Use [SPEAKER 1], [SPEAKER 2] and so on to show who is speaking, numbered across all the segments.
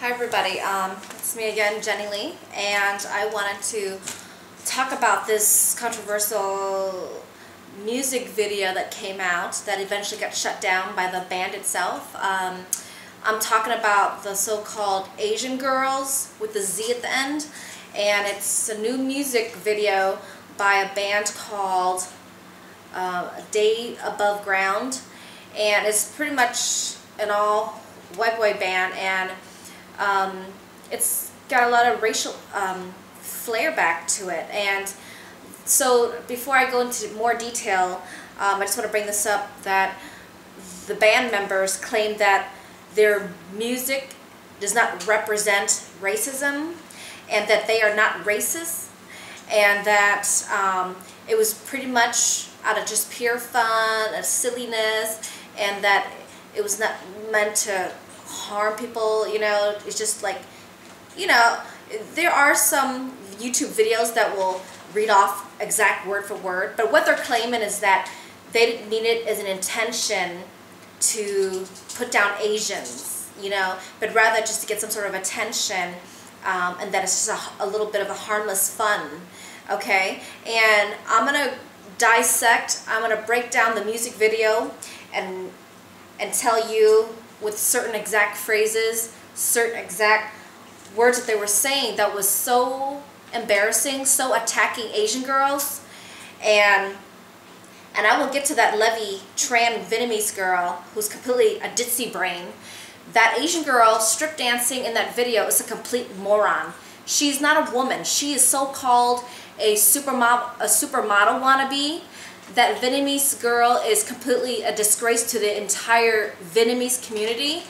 [SPEAKER 1] Hi everybody, it's me again, Jenny Lee, and I wanted to talk about this controversial music video that came out that eventually got shut down by the band itself. I'm talking about the so-called Asian Girls with the Z at the end, and it's a new music video by a band called A Day Above Ground, and it's pretty much an all white boy band, and it's got a lot of racial flair back to it. And so before I go into more detail, I just want to bring this up that the band members claim that their music does not represent racism and that they are not racist, and that it was pretty much out of just pure fun and silliness, and that it was not meant to harm people. You know, it's just like, you know, there are some YouTube videos that will read off exact word for word, but what they're claiming is that they didn't mean it as an intention to put down Asians, you know, but rather just to get some sort of attention, and that it's just a little bit of a harmless fun, okay? And I'm gonna dissect, I'm gonna break down the music video and tell you with certain exact phrases, certain exact words that they were saying that was so embarrassing, so attacking Asian girls. And I will get to that Levy Tran Vietnamese girl who's completely a ditzy brain. That Asian girl strip dancing in that video is a complete moron. She's not a woman. She is so-called a supermodel wannabe. That Vietnamese girl is completely a disgrace to the entire Vietnamese community.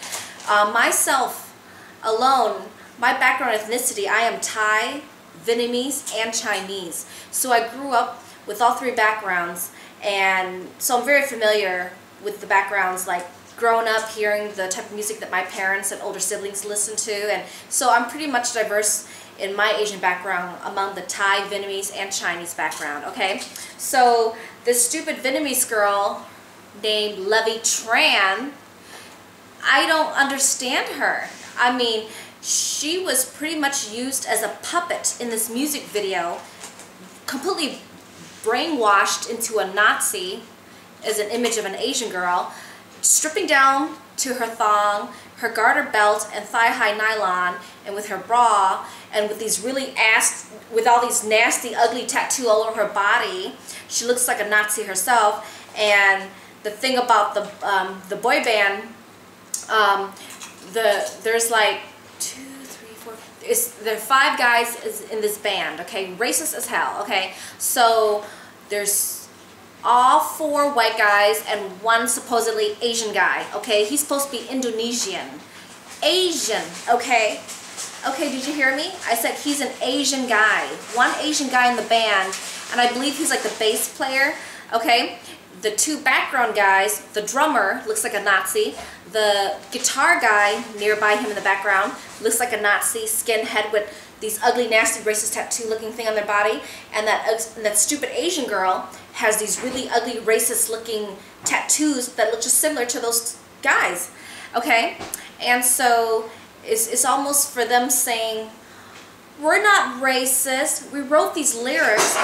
[SPEAKER 1] Myself alone, my background ethnicity, I am Thai, Vietnamese, and Chinese. So I grew up with all three backgrounds, and so I'm very familiar with the backgrounds, like growing up hearing the type of music that my parents and older siblings listened to, and so I'm pretty much diverse in my Asian background among the Thai, Vietnamese, and Chinese background, okay? So this stupid Vietnamese girl named Levy Tran, I don't understand her. I mean, she was pretty much used as a puppet in this music video, completely brainwashed into a Nazi as an image of an Asian girl, stripping down to her thong, her garter belt and thigh-high nylon, and with her bra, and with these with all these nasty, ugly tattoos all over her body. She looks like a Nazi herself. And the thing about the boy band, there's like there are 5 guys in this band, okay, racist as hell, okay. So there's all 4 white guys and 1 supposedly Asian guy, okay? He's supposed to be Indonesian. Asian, okay? Okay, did you hear me? I said he's an Asian guy. 1 Asian guy in the band, and I believe he's like the bass player, okay? The 2 background guys, the drummer looks like a Nazi. The guitar guy nearby him in the background looks like a Nazi, skinhead with these ugly, nasty, racist tattoo-looking thing on their body. And that stupid Asian girl has these really ugly, racist-looking tattoos that look just similar to those guys, okay? And so it's almost for them saying, we're not racist, we wrote these lyrics,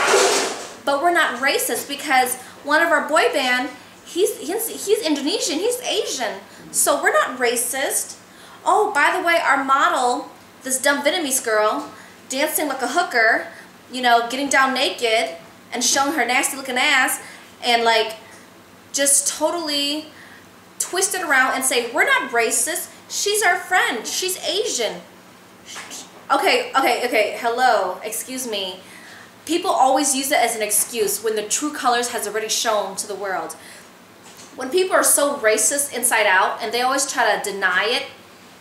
[SPEAKER 1] but we're not racist because one of our boy band, he's Indonesian, he's Asian, so we're not racist. Oh, by the way, our model, this dumb Vietnamese girl, dancing like a hooker, you know, getting down naked and showing her nasty looking ass, and like just totally twist it around and say, we're not racist, she's our friend, she's Asian. Okay, hello, excuse me. People always use it as an excuse when the true colors has already shown to the world. When people are so racist inside out and they always try to deny it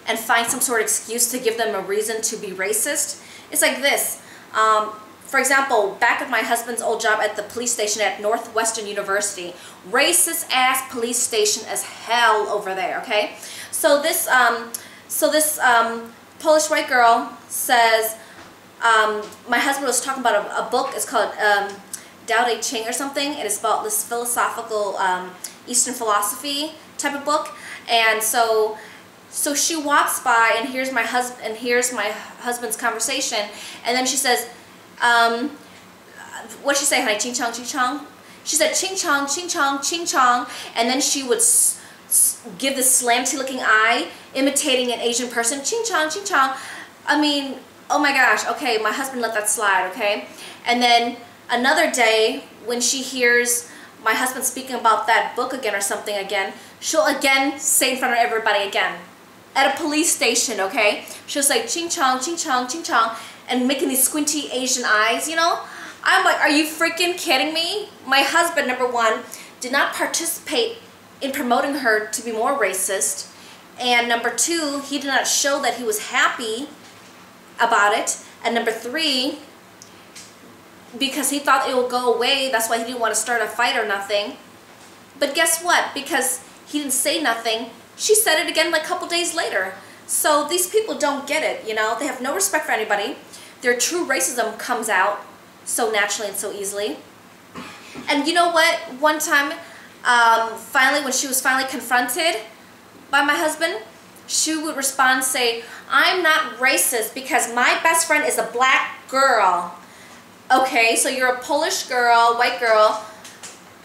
[SPEAKER 1] and find some sort of excuse to give them a reason to be racist, it's like this. For example, back at my husband's old job at the police station at Northwestern University, racist ass police station as hell over there, okay? So this Polish white girl says, my husband was talking about a book, it's called Tao Te Ching or something, and it's about this philosophical Eastern philosophy type of book. And so So she walks by and hears my husband's conversation, and then she says, what'd she say, honey? Ching chong, ching chong? She said ching chong, ching chong, ching chong, and then she would give this slanty looking eye, imitating an Asian person. Ching chong, ching chong. I mean, oh my gosh, okay, my husband let that slide, okay? And then another day, when she hears my husband speaking about that book again or something again, she'll again say in front of everybody again. At a police station, okay? She'll say ching chong, ching chong, ching chong, and making these squinty Asian eyes, you know? I'm like, are you freaking kidding me? My husband, number one, did not participate in promoting her to be more racist. And number two, he did not show that he was happy about it. And number three, because he thought it would go away, that's why he didn't want to start a fight or nothing. But guess what? Because he didn't say nothing, she said it again like a couple days later. So these people don't get it, you know? They have no respect for anybody. Their true racism comes out so naturally and so easily. And you know what? One time, finally, when she was finally confronted by my husband, she would respond and say, I'm not racist because my best friend is a black girl. Okay, so you're a Polish girl, white girl,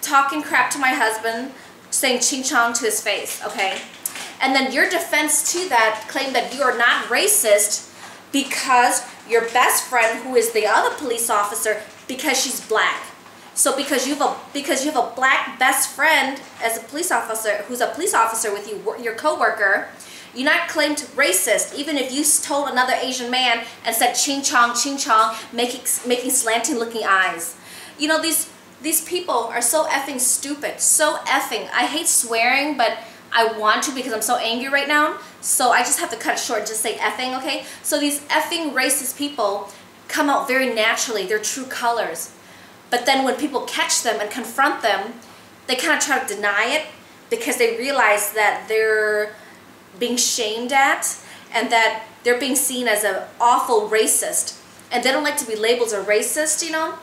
[SPEAKER 1] talking crap to my husband, saying ching chong to his face, okay? And then your defense to that claim that you are not racist because your best friend, who is the other police officer, because she's black. So because you have a black best friend as a police officer, who's a police officer with you, your coworker, you're not claimed racist, even if you told another Asian man and said ching chong, making slanting looking eyes. You know, these people are so effing stupid, so effing. I hate swearing, but I want to because I'm so angry right now. So I just have to cut it short and just say effing, okay? So these effing racist people come out very naturally, their true colors. But then when people catch them and confront them, they kind of try to deny it because they realize that they're being shamed at and that they're being seen as an awful racist. And they don't like to be labeled a racist, you know?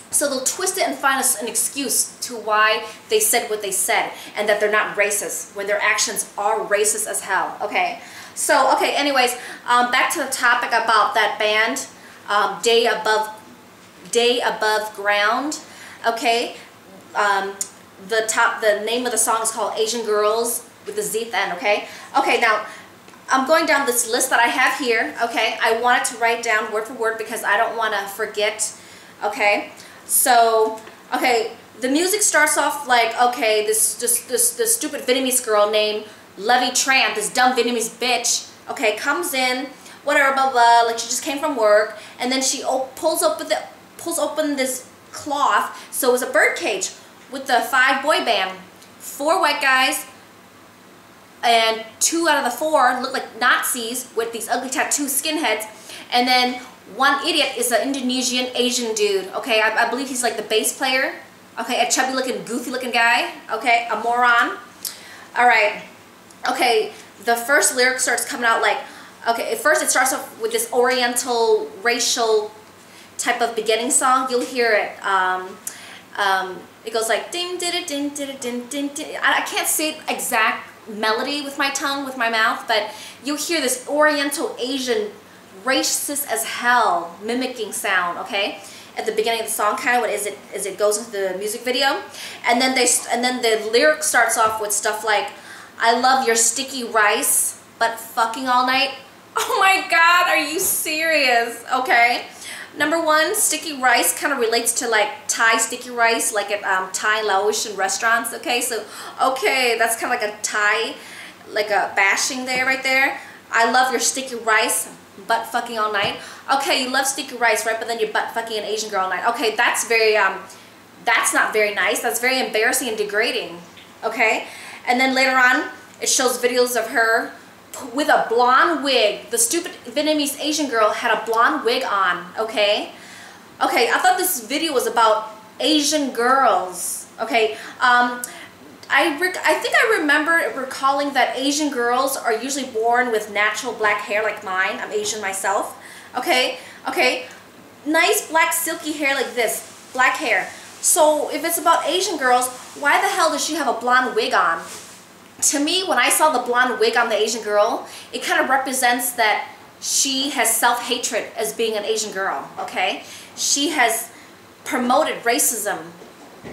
[SPEAKER 1] So they'll twist it and find an excuse to why they said what they said and that they're not racist when their actions are racist as hell, okay? So, okay, anyways, back to the topic about that band, Day Above Ground, okay? The name of the song is called Asian Girls with the Z at the end, okay? Okay, now, I'm going down this list that I have here, okay? I wanted to write down word for word because I don't want to forget, okay? So, okay, the music starts off like, okay, this stupid Vietnamese girl named Levy Tran, this dumb Vietnamese bitch, okay, comes in, whatever, blah, blah, like she just came from work, and then she pulls open this cloth, so it was a bird cage with the 5 boy band, 4 white guys, and 2 out of the 4 look like Nazis with these ugly tattoo skinheads, and then 1 idiot is an Indonesian Asian dude, okay? I believe he's like the bass player, okay? A chubby looking, goofy looking guy, okay? A moron. Alright, okay, the first lyric starts coming out like, okay, at first it starts off with this oriental, racial type of beginning song. You'll hear it. It goes like, ding, ding, ding, ding, ding, ding, ding. I can't say exact melody with my tongue, with my mouth, but you'll hear this oriental Asian racist as hell mimicking sound, okay, at the beginning of the song, kind of as it goes into the music video, and then the lyric starts off with stuff like, I love your sticky rice, but fucking all night. Oh my god, are you serious? Okay, number one, sticky rice kind of relates to like Thai sticky rice, like at Thai Laotian restaurants, okay, so okay, that's kind of like a Thai, like a bashing there, right there. I love your sticky rice, butt fucking all night. Okay, you love sticky rice, right? But then you're butt fucking an Asian girl all night. Okay, that's very, that's not very nice. That's very embarrassing and degrading. Okay? And then later on, it shows videos of her with a blonde wig. The stupid Vietnamese Asian girl had a blonde wig on. Okay? Okay, I thought this video was about Asian girls. Okay? I think I remember recalling that Asian girls are usually born with natural black hair like mine. I'm Asian myself. Okay? Okay? Nice black silky hair like this. Black hair. So if it's about Asian girls, why the hell does she have a blonde wig on? to me, when I saw the blonde wig on the Asian girl, it kind of represents that she has self-hatred as being an Asian girl, okay? She has promoted racism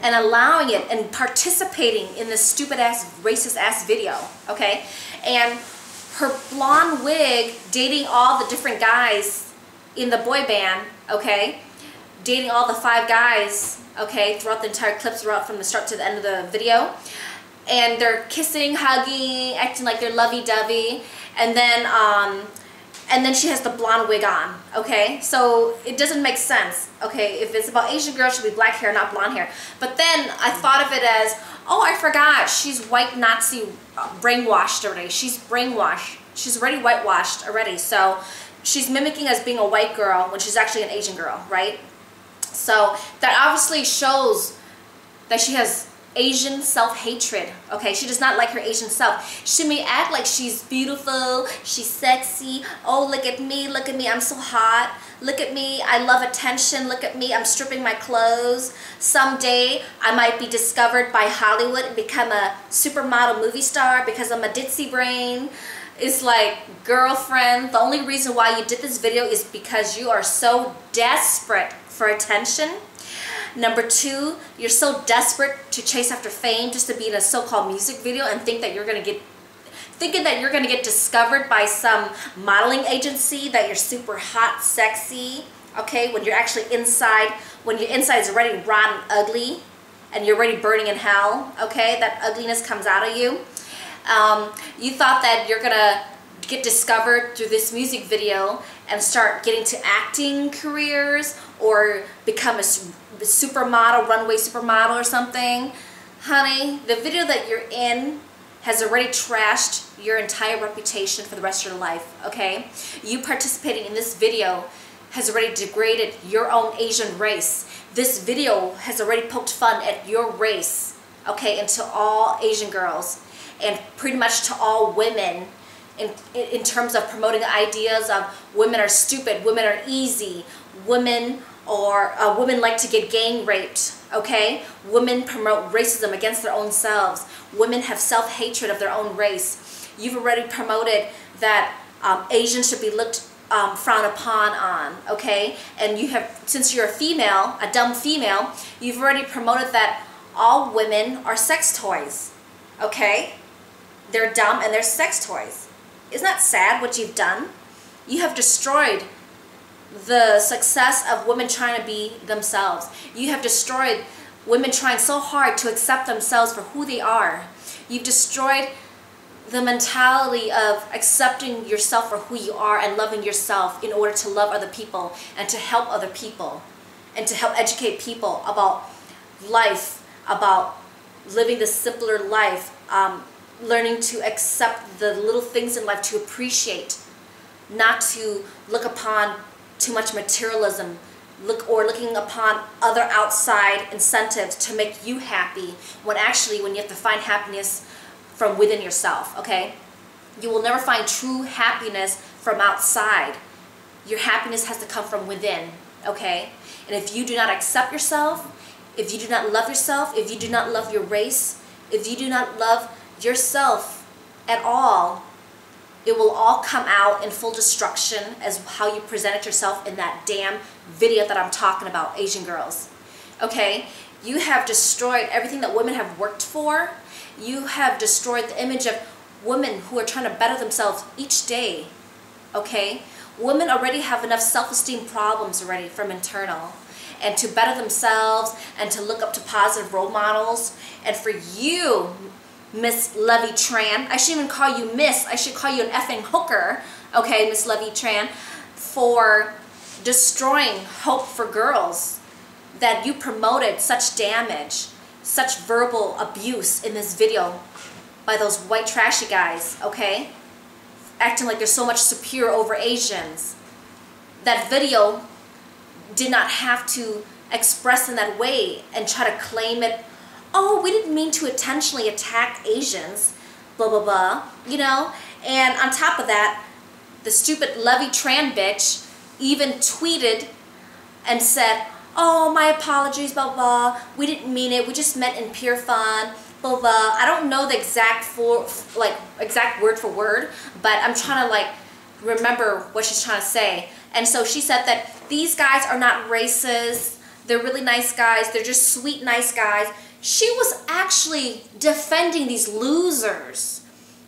[SPEAKER 1] and allowing it and participating in this stupid ass, racist ass video, okay? And her blonde wig, dating all the different guys in the boy band, okay? Dating all the 5 guys, okay, throughout the entire clip, throughout from the start to the end of the video. And they're kissing, hugging, acting like they're lovey-dovey. And then she has the blonde wig on, okay? So it doesn't make sense, okay? If it's about Asian girls, it should be black hair, not blonde hair. But then I thought of it as, oh, I forgot, she's white Nazi brainwashed already. She's brainwashed. She's already whitewashed already. So she's mimicking as being a white girl when she's actually an Asian girl, right? So that obviously shows that she has Asian self-hatred, okay? She does not like her Asian self. She may act like she's beautiful, she's sexy. Oh, look at me, I'm so hot. Look at me, I love attention. Look at me, I'm stripping my clothes. Someday, I might be discovered by Hollywood and become a supermodel movie star because I'm a ditzy brain. It's like, girlfriend, the only reason why you did this video is because you are so desperate for attention. Number 2, you're so desperate to chase after fame just to be in a so-called music video and thinking that you're gonna get discovered by some modeling agency, that you're super hot, sexy, okay? When you're actually inside, when your inside is already rotten, ugly, and you're already burning in hell, okay? That ugliness comes out of you. You thought that you're gonna get discovered through this music video and start getting to acting careers or become a supermodel, runway supermodel or something. Honey, the video that you're in has already trashed your entire reputation for the rest of your life, okay? You participating in this video has already degraded your own Asian race. This video has already poked fun at your race, okay, and to all Asian girls and pretty much to all women in terms of promoting ideas of women are stupid, women are easy, women like to get gang raped, okay? Women promote racism against their own selves. Women have self-hatred of their own race. You've already promoted that Asians should be looked frowned upon on, okay? And you have, since you're a female, a dumb female, you've already promoted that all women are sex toys, okay? They're dumb and they're sex toys. Isn't that sad what you've done? You have destroyed the success of women trying to be themselves. You have destroyed women trying so hard to accept themselves for who they are. You've destroyed the mentality of accepting yourself for who you are and loving yourself in order to love other people and to help other people and to help educate people about life, about living the simpler life, learning to accept the little things in life, to appreciate, not to look upon too much materialism, looking upon other outside incentives to make you happy, when you have to find happiness from within yourself, okay? You will never find true happiness from outside. Your happiness has to come from within, okay? And if you do not accept yourself, if you do not love yourself, if you do not love your race, if you do not love yourself at all, it will all come out in full destruction as how you presented yourself in that damn video that I'm talking about, Asian girls. Okay? You have destroyed everything that women have worked for. You have destroyed the image of women who are trying to better themselves each day. Okay? Women already have enough self-esteem problems already from internal. And to better themselves and to look up to positive role models. And for you, Miss Levy Tran, I shouldn't even call you Miss, I should call you an effing hooker, okay, Miss Levy Tran, for destroying hope for girls, that you promoted such damage, such verbal abuse in this video by those white trashy guys, okay, acting like they're so much superior over Asians. That video did not have to express in that way and try to claim it, oh, we didn't mean to intentionally attack Asians, blah, blah, blah, you know? And on top of that, the stupid Levy Tran bitch even tweeted and said, oh, my apologies, blah, blah, we didn't mean it, we just meant in pure fun. blah, blah. I don't know the exact exact word for word, but I'm trying to like remember what she's trying to say. And so she said that these guys are not racist. They're really nice guys. They're just sweet, nice guys. She was actually defending these losers,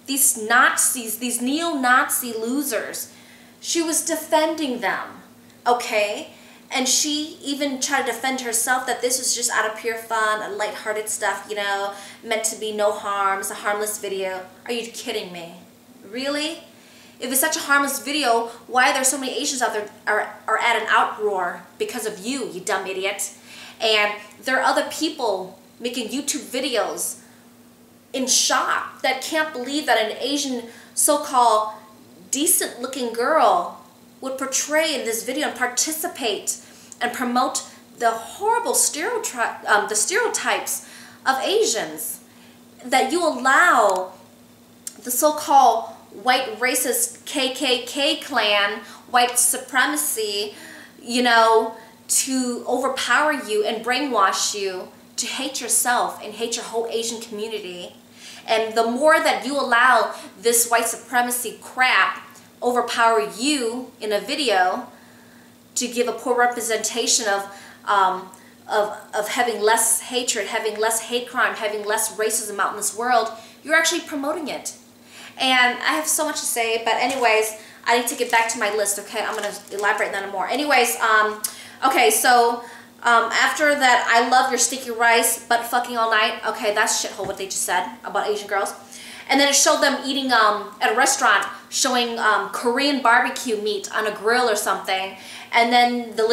[SPEAKER 1] these Nazis, these neo-Nazi losers. She was defending them, okay? And she even tried to defend herself that this was just out of pure fun, and lighthearted stuff, you know, meant to be no harm. It's a harmless video. Are you kidding me? Really? If it's such a harmless video, why are there so many Asians out there are at an outroar because of you, you dumb idiot? And there are other people making YouTube videos in shock that can't believe that an Asian so-called decent looking girl would portray in this video and participate and promote the horrible stereotypes of Asians, that you allow the so-called white racist KKK clan, white supremacy, you know, to overpower you and brainwash you to hate yourself and hate your whole Asian community. And the more that you allow this white supremacy crap overpower you in a video to give a poor representation of having less hatred, having less hate crime, having less racism out in this world, you're actually promoting it. And I have so much to say, but anyways, I need to get back to my list, okay? I'm going to elaborate on that more. Anyways, okay, so after that, I love your sticky rice, butt fucking all night. Okay, that's shithole what they just said about Asian girls. And then it showed them eating at a restaurant, showing Korean barbecue meat on a grill or something. And then the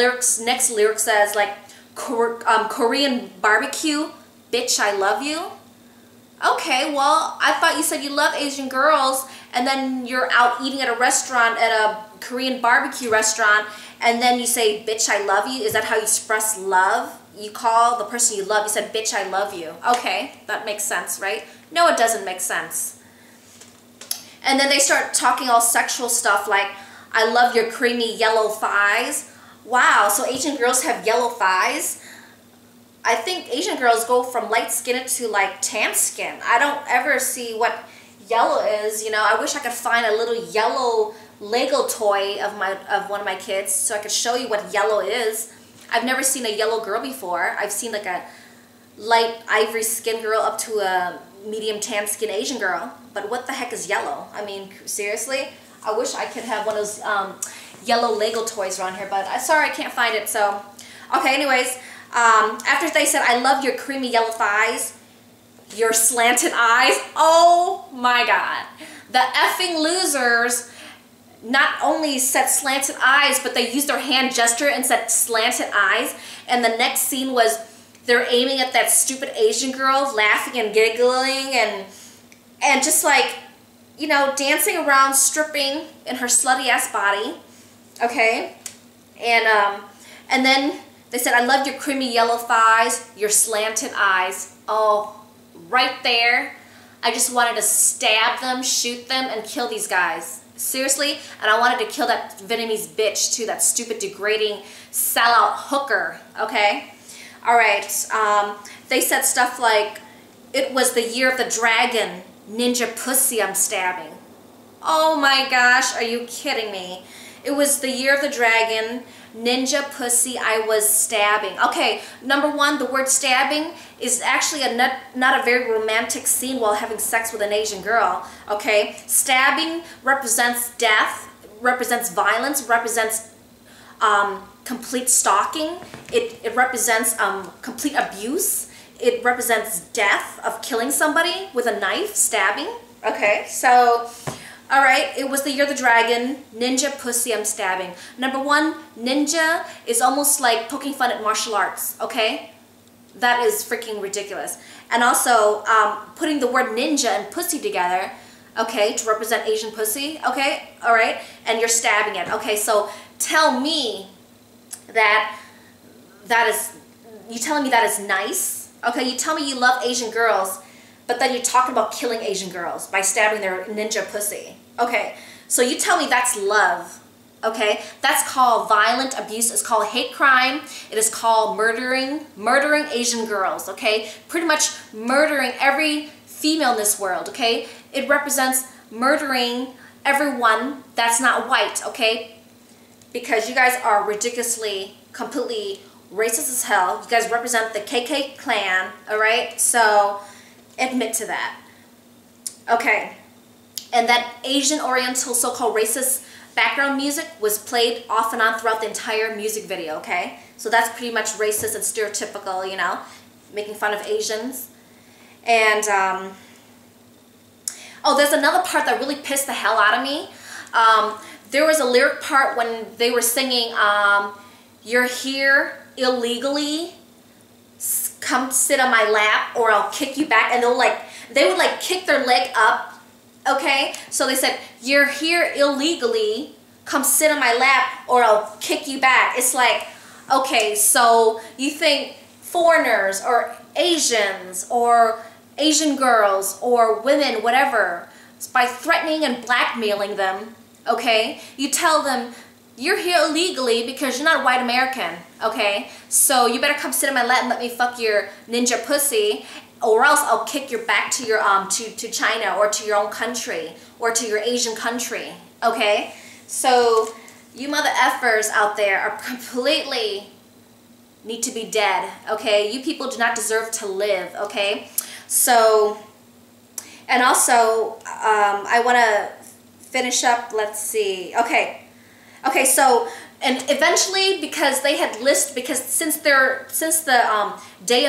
[SPEAKER 1] next lyric says like, Korean barbecue, bitch, I love you. Okay, well, I thought you said you love Asian girls, and then you're out eating at a restaurant, at a Korean barbecue restaurant, and then you say, bitch, I love you. Is that how you express love? You call the person you love, you said, bitch, I love you. Okay, that makes sense, right? No, it doesn't make sense. And then they start talking all sexual stuff like, I love your creamy yellow thighs. Wow, so Asian girls have yellow thighs? I think Asian girls go from light skin to like tan skin. I don't ever see what yellow is, you know. I wish I could find a little yellow Lego toy of one of my kids so I could show you what yellow is. I've never seen a yellow girl before. I've seen like a light ivory skin girl up to a medium tan skin Asian girl. But what the heck is yellow? I mean, seriously? I wish I could have one of those yellow Lego toys around here, but sorry, I can't find it. So, okay, anyways. After they said, I love your creamy yellow thighs, your slanted eyes. Oh my God. The effing losers not only said slanted eyes, but they used their hand gesture and said slanted eyes. And the next scene was they're aiming at that stupid Asian girl, laughing and giggling and just like, you know, dancing around, stripping in her slutty ass body. Okay. And then they said, I love your creamy yellow thighs, your slanted eyes. Oh, right there. I just wanted to stab them, shoot them, and kill these guys. Seriously. And I wanted to kill that Vietnamese bitch too, that stupid, degrading, sellout hooker. Okay? All right. They said stuff like, it was the year of the dragon, ninja pussy I'm stabbing. Oh my gosh, are you kidding me? It was the year of the dragon, ninja pussy I was stabbing. Okay, number one, the word stabbing is actually not a very romantic scene while having sex with an Asian girl. Okay, stabbing represents death, represents violence, represents complete stalking. It represents complete abuse. It represents death of killing somebody with a knife, stabbing. Okay, so... Alright, it was the year of the dragon, ninja pussy I'm stabbing. Number one, ninja is almost like poking fun at martial arts, okay? That is freaking ridiculous. And also, putting the word ninja and pussy together, okay, to represent Asian pussy, okay? Alright, and you're stabbing it. Okay, so tell me that you telling me that is nice? Okay, you tell me you love Asian girls, but then you're talking about killing Asian girls by stabbing their ninja pussy. Okay, so you tell me that's love. okay? That's called violent abuse. It's called hate crime. It is called murdering Asian girls, okay? Pretty much murdering every female in this world, okay? It represents murdering everyone that's not white, okay? Because you guys are ridiculously, completely racist as hell. You guys represent the KK clan, all right? So admit to that. Okay. And that Asian Oriental so-called racist background music was played off and on throughout the entire music video, okay? So that's pretty much racist and stereotypical, you know, making fun of Asians. And, oh, there's another part that really pissed the hell out of me. There was a lyric part when they were singing, "You're here illegally, come sit on my lap or I'll kick you back," and they would like kick their leg up, okay? So they said, "You're here illegally, come sit on my lap or I'll kick you back." It's like, okay, so you think foreigners or Asians or Asian girls or women, whatever, by threatening and blackmailing them, okay, you tell them, "You're here illegally because you're not a white American, okay? So you better come sit in my lap and let me fuck your ninja pussy, or else I'll kick your back to your to China or to your own country or to your Asian country," okay? So you mother effers out there are completely need to be dead, okay? You people do not deserve to live, okay? So, and also, I want to finish up, let's see, okay, so, and eventually, because they had because since the Day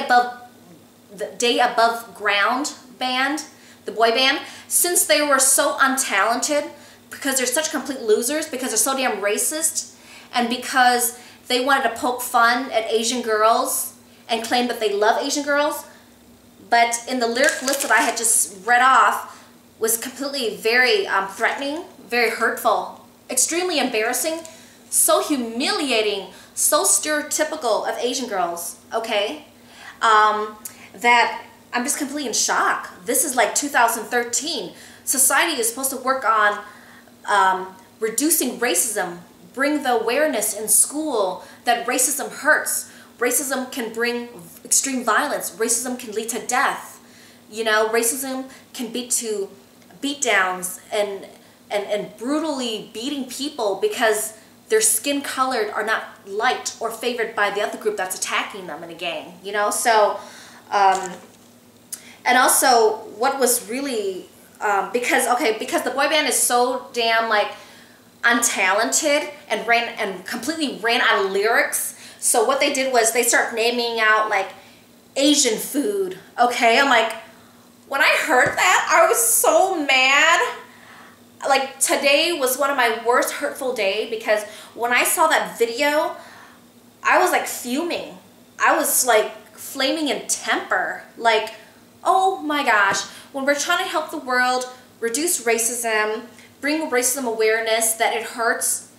[SPEAKER 1] Above Ground band, the boy band, since they were so untalented, because they're such complete losers, because they're so damn racist, and because they wanted to poke fun at Asian girls and claim that they love Asian girls, but in the lyric list that I had just read off was completely very threatening, very hurtful, extremely embarrassing, so humiliating, so stereotypical of Asian girls, okay, that I'm just completely in shock. This is like 2013. Society is supposed to work on reducing racism, bring the awareness in school that racism hurts. Racism can bring extreme violence. Racism can lead to death. You know, racism can lead to beatdowns and brutally beating people because their skin colored are not liked or favored by the other group that's attacking them in a gang, you know? So, and also what was really, because the boy band is so damn like untalented and completely ran out of lyrics. So what they did was they start naming out like Asian food, okay? I'm like, when I heard that, I was so mad. Like, today was one of my worst hurtful days because when I saw that video, I was like fuming. I was like flaming in temper. Like, oh my gosh, when we're trying to help the world, reduce racism, bring racism awareness that it hurts,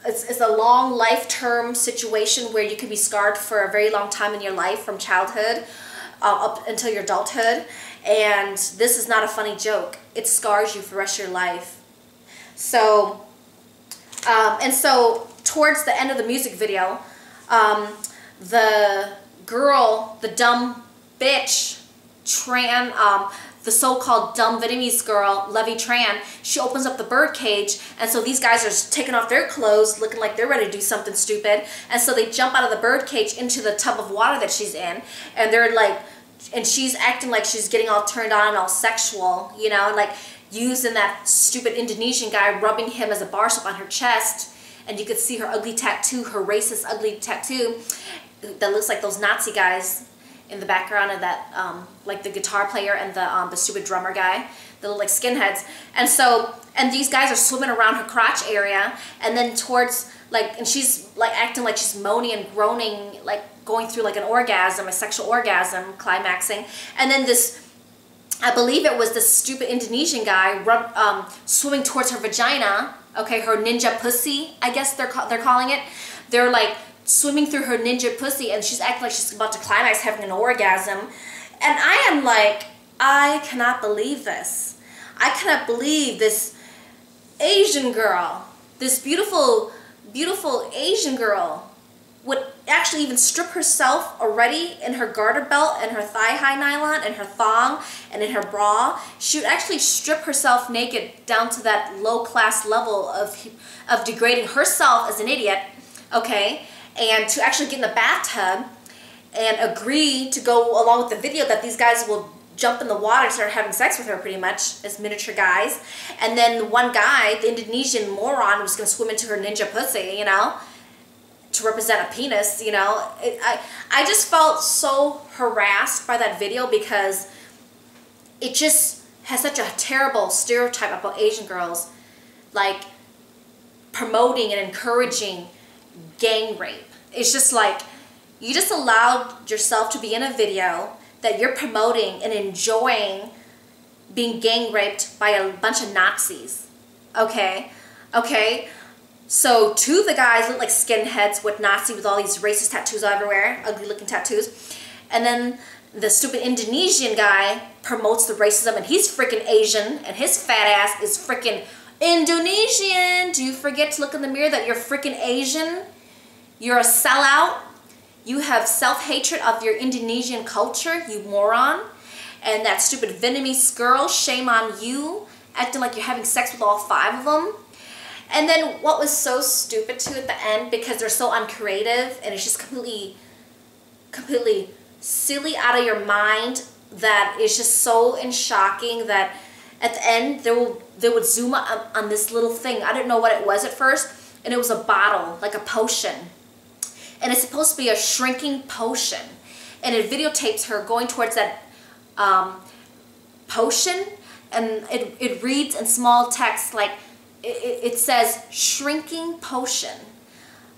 [SPEAKER 1] it's a long life-term situation where you can be scarred for a very long time in your life from childhood up until your adulthood. And this is not a funny joke. It scars you for the rest of your life. So, and so towards the end of the music video, the girl, the dumb bitch, the so-called dumb Vietnamese girl, Levy Tran, she opens up the bird cage, and so these guys are taking off their clothes, looking like they're ready to do something stupid, and so they jump out of the bird cage into the tub of water that she's in, and they're like, and she's acting like she's getting all turned on and all sexual, you know, and like using that stupid Indonesian guy, rubbing him as a bar soap on her chest, and you could see her ugly tattoo, her racist ugly tattoo, that looks like those Nazi guys in the background of that, like the guitar player and the stupid drummer guy, the little like skinheads. And so, and these guys are swimming around her crotch area, and then towards like, and she's like acting like she's moaning and groaning, like going through like an orgasm, a sexual orgasm, climaxing. And then this, I believe it was this stupid Indonesian guy swimming towards her vagina, okay, her ninja pussy, I guess they're calling it. They're like swimming through her ninja pussy, and she's acting like she's about to climax, having an orgasm. And I am like, I cannot believe this. I cannot believe this Asian girl, this beautiful, beautiful Asian girl would actually even strip herself already in her garter belt and her thigh-high nylon and her thong and in her bra. She would actually strip herself naked down to that low-class level of degrading herself as an idiot, okay, and to actually get in the bathtub and agree to go along with the video that these guys will jump in the water and start having sex with her pretty much as miniature guys. And then one guy, the Indonesian moron, was going to swim into her ninja pussy, you know, to represent a penis, you know. I just felt so harassed by that video because it just has such a terrible stereotype about Asian girls, like promoting and encouraging gang rape. It's just like, you just allowed yourself to be in a video that you're promoting and enjoying being gang raped by a bunch of Nazis, okay? Okay? So two of the guys look like skinheads with Nazi with all these racist tattoos everywhere, ugly looking tattoos. And then the stupid Indonesian guy promotes the racism and he's freaking Asian and his fat ass is freaking Indonesian. Do you forget to look in the mirror that you're freaking Asian? You're a sellout. You have self-hatred of your Indonesian culture, you moron. And that stupid Vietnamese girl, shame on you, acting like you're having sex with all 5 of them. And then what was so stupid too at the end, because they're so uncreative and it's just completely silly out of your mind, that it's just so shocking that at the end they would zoom on this little thing. I didn't know what it was at first, and it was a bottle, like a potion. And it's supposed to be a shrinking potion. And it videotapes her going towards that potion, and it reads in small text, like, it says, shrinking potion.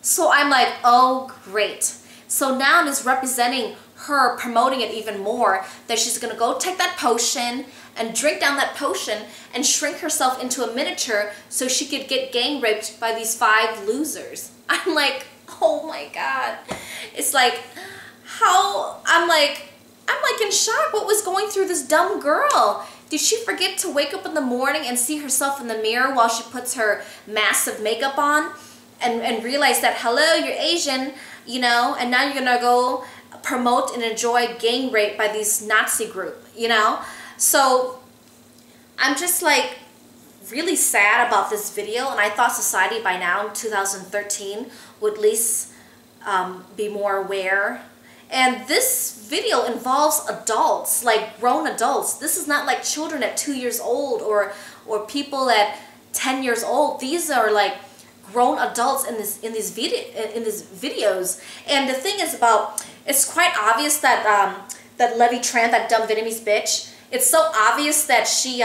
[SPEAKER 1] So I'm like, oh, great. So now it's representing her, promoting it even more, that she's going to go take that potion and drink down that potion and shrink herself into a miniature so she could get gang raped by these 5 losers. I'm like, oh my God. It's like, how, I'm like in shock. What was going through this dumb girl? Did she forget to wake up in the morning and see herself in the mirror while she puts her massive makeup on and realize that, hello, you're Asian, you know, and now you're gonna go promote and enjoy gang rape by these Nazi group, you know? So I'm just like really sad about this video, and I thought society by now in 2013 would at least be more aware. And this video involves adults, like grown adults. This is not like children at 2 years old or people at 10 years old. These are like grown adults in these videos. And the thing is about, it's quite obvious that that Levy Tran, that dumb Vietnamese bitch, it's so obvious that she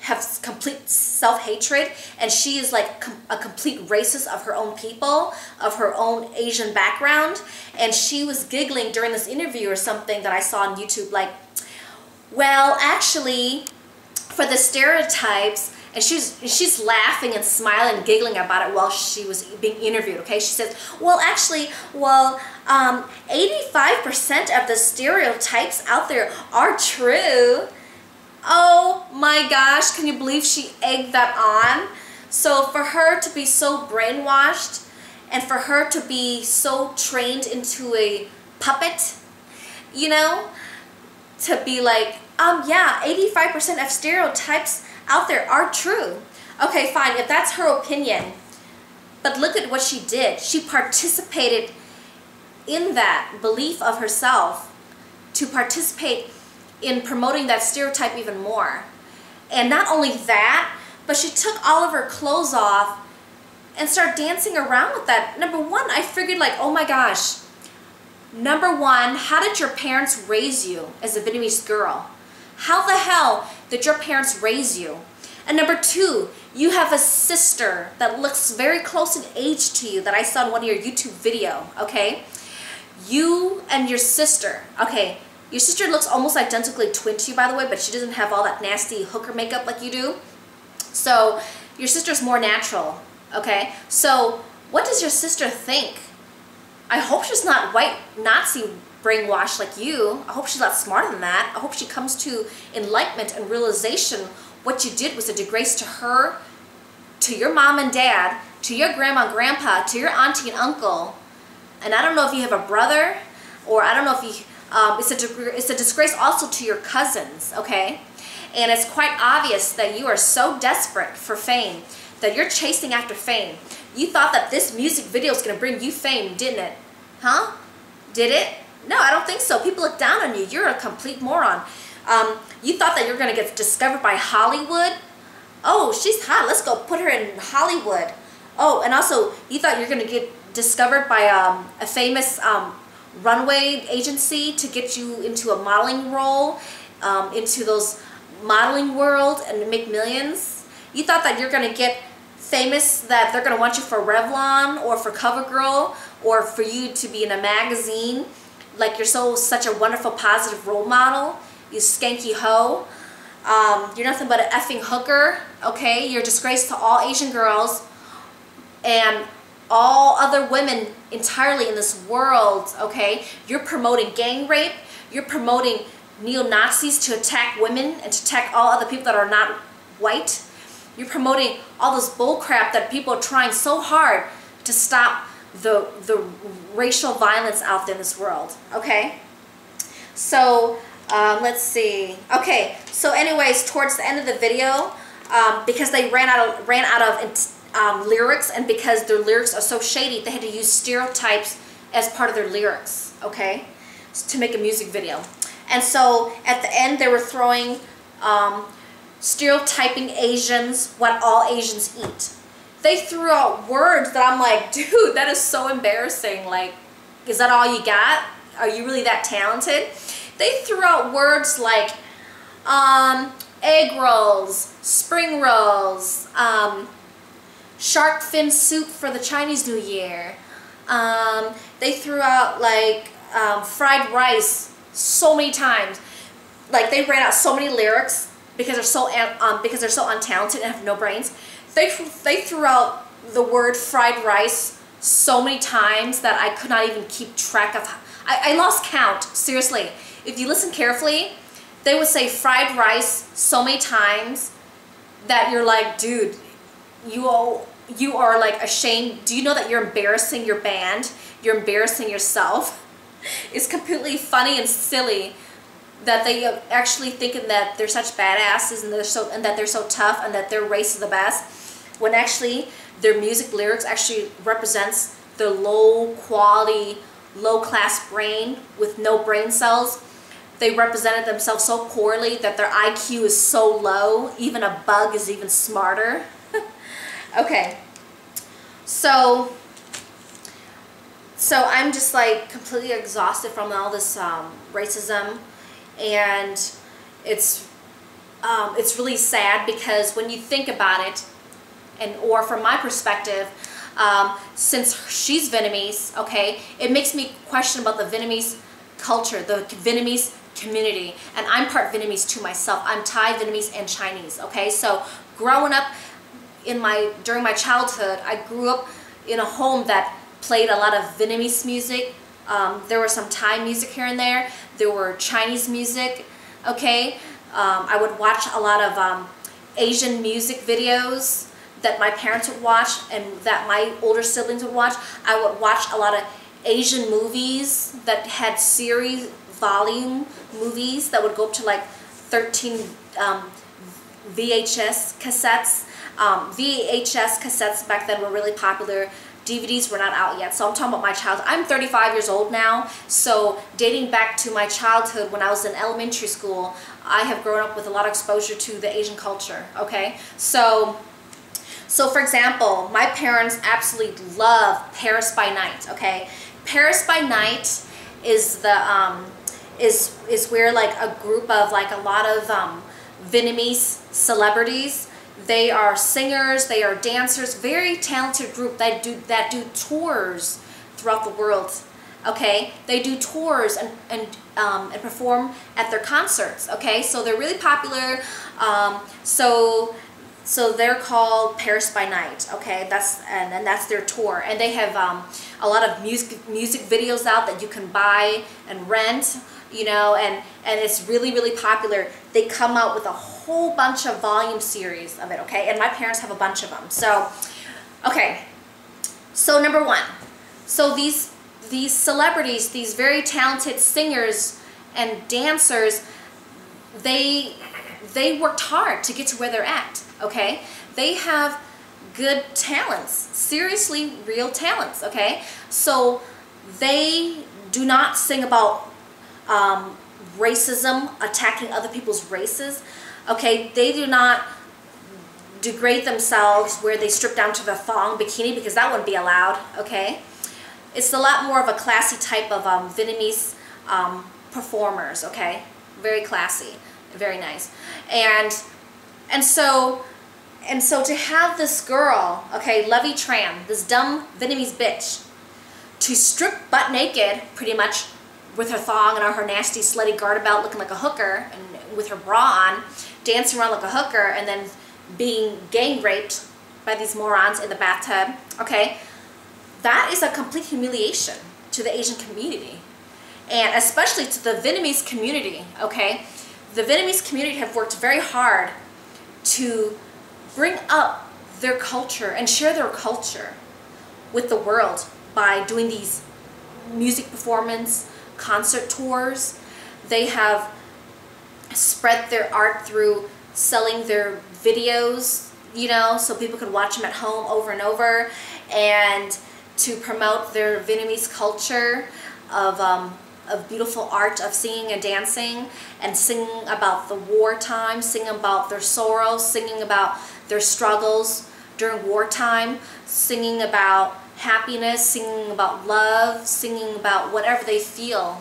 [SPEAKER 1] has complete self-hatred, and she is like a complete racist of her own people, of her own Asian background. And she was giggling during this interview or something that I saw on YouTube, like, well, actually, for the stereotypes, and she's laughing and smiling and giggling about it while she was being interviewed, okay? She says, well, actually, 85% of the stereotypes out there are true. Oh my gosh, can you believe she egged that on? So for her to be so brainwashed and for her to be so trained into a puppet, you know, to be like, yeah, 85% of stereotypes out there are true. Okay, fine, if that's her opinion, but look at what she did. She participated in that belief of herself to participate in promoting that stereotype even more. And not only that, but she took all of her clothes off and started dancing around with that. Number one, I figured like, oh my gosh, number one, how did your parents raise you as a Vietnamese girl? How the hell did your parents raise you? And number two, you have a sister that looks very close in age to you that I saw in one of your YouTube video, okay? You and your sister, okay, your sister looks almost identically twin to you, by the way, but she doesn't have all that nasty hooker makeup like you do. So your sister's more natural, okay? So what does your sister think? I hope she's not white Nazi brainwashed like you. I hope she's a lot smarter than that. I hope she comes to enlightenment and realization what you did was a disgrace to her, to your mom and dad, to your grandma and grandpa, to your auntie and uncle, and I don't know if you have a brother, or I don't know if you, it's a disgrace also to your cousins, okay? And it's quite obvious that you are so desperate for fame, that you're chasing after fame. You thought that this music video is going to bring you fame, didn't it? Huh? Did it? No, I don't think so. People look down on you. You're a complete moron. You thought that you're going to get discovered by Hollywood? Oh, she's hot. Let's go put her in Hollywood. Oh, and also, you thought you're going to get discovered by a famous runway agency to get you into a modeling role, into those modeling world and make millions. You thought that you're going to get famous, that they're going to want you for Revlon or for CoverGirl or for you to be in a magazine, like you're such a wonderful positive role model, you skanky hoe. You're nothing but an effing hooker, okay? You're a disgrace to all Asian girls and all other women entirely in this world, okay? You're promoting gang rape. You're promoting neo-Nazis to attack women and to attack all other people that are not white. You're promoting all this bull crap that people are trying so hard to stop the racial violence out there in this world, okay? So, let's see. Okay, so anyways, towards the end of the video, because they ran out of lyrics, and because their lyrics are so shady, they had to use stereotypes as part of their lyrics, okay, to make a music video. And so at the end, they were throwing stereotyping Asians, what all Asians eat. They threw out words that I'm like, dude, that is so embarrassing. Like, is that all you got? Are you really that talented? They threw out words like egg rolls, spring rolls, shark fin soup for the Chinese New Year. They threw out like fried rice so many times. Like, they ran out so many lyrics because they're so untalented and have no brains. They threw out the word fried rice so many times that I could not even keep track of. I lost count, seriously. If you listen carefully, they would say fried rice so many times that you're like, dude, you are like ashamed. Do you know that you're embarrassing your band? You're embarrassing yourself. It's completely funny and silly that they actually thinking that they're such badasses and that they're so tough and that their race is the best, when actually their music lyrics actually represents the low quality, low class brain with no brain cells. They represented themselves so poorly that their IQ is so low, even a bug is even smarter. Okay, so I'm just like completely exhausted from all this racism, and it's really sad because when you think about it, or from my perspective, since she's Vietnamese, okay, it makes me question about the Vietnamese culture, the Vietnamese community, and I'm part Vietnamese too myself. I'm Thai, Vietnamese, and Chinese, okay? So growing up during my childhood, I grew up in a home that played a lot of Vietnamese music. There was some Thai music here and there. There were Chinese music, okay? I would watch a lot of Asian music videos that my parents would watch and that my older siblings would watch. I would watch a lot of Asian movies that had series volume movies that would go up to like 13 VHS cassettes. VHS cassettes back then were really popular. DVDs were not out yet. So I'm talking about my childhood. I'm 35 years old now, so dating back to my childhood when I was in elementary school, I have grown up with a lot of exposure to the Asian culture, okay? So for example, my parents absolutely love Paris by Night, okay? Paris by Night is the is where like a group of like a lot of Vietnamese celebrities. They are singers, they are dancers, very talented group that do tours throughout the world. Okay, they do tours and perform at their concerts. Okay, so they're really popular. So they're called Paris by Night. Okay, and that's their tour, and they have a lot of music videos out that you can buy and rent. you know, and it's really, really popular. They come out with a whole bunch of volume series of it, okay? And my parents have a bunch of them. So, okay. So number one, so these celebrities, these very talented singers and dancers, they worked hard to get to where they're at, okay? They have good talents, seriously real talents, okay? So they do not sing about racism, attacking other people's races, okay? They do not degrade themselves where they strip down to the thong bikini, because that wouldn't be allowed, okay? It's a lot more of a classy type of Vietnamese performers, okay? Very classy, very nice. And so to have this girl, okay, Levy Tran, this dumb Vietnamese bitch, to strip butt naked, pretty much, with her thong and her nasty slutty garter belt, looking like a hooker, and with her bra on, dancing around like a hooker, and then being gang raped by these morons in the bathtub, okay? That is a complete humiliation to the Asian community, and especially to the Vietnamese community, okay? The Vietnamese community have worked very hard to bring up their culture and share their culture with the world by doing these music performance, concert tours. They have spread their art through selling their videos, you know, so people could watch them at home over and over, and to promote their Vietnamese culture of beautiful art of singing and dancing, and singing about the wartime, singing about their sorrows, singing about their struggles during wartime, singing about happiness, singing about love, singing about whatever they feel,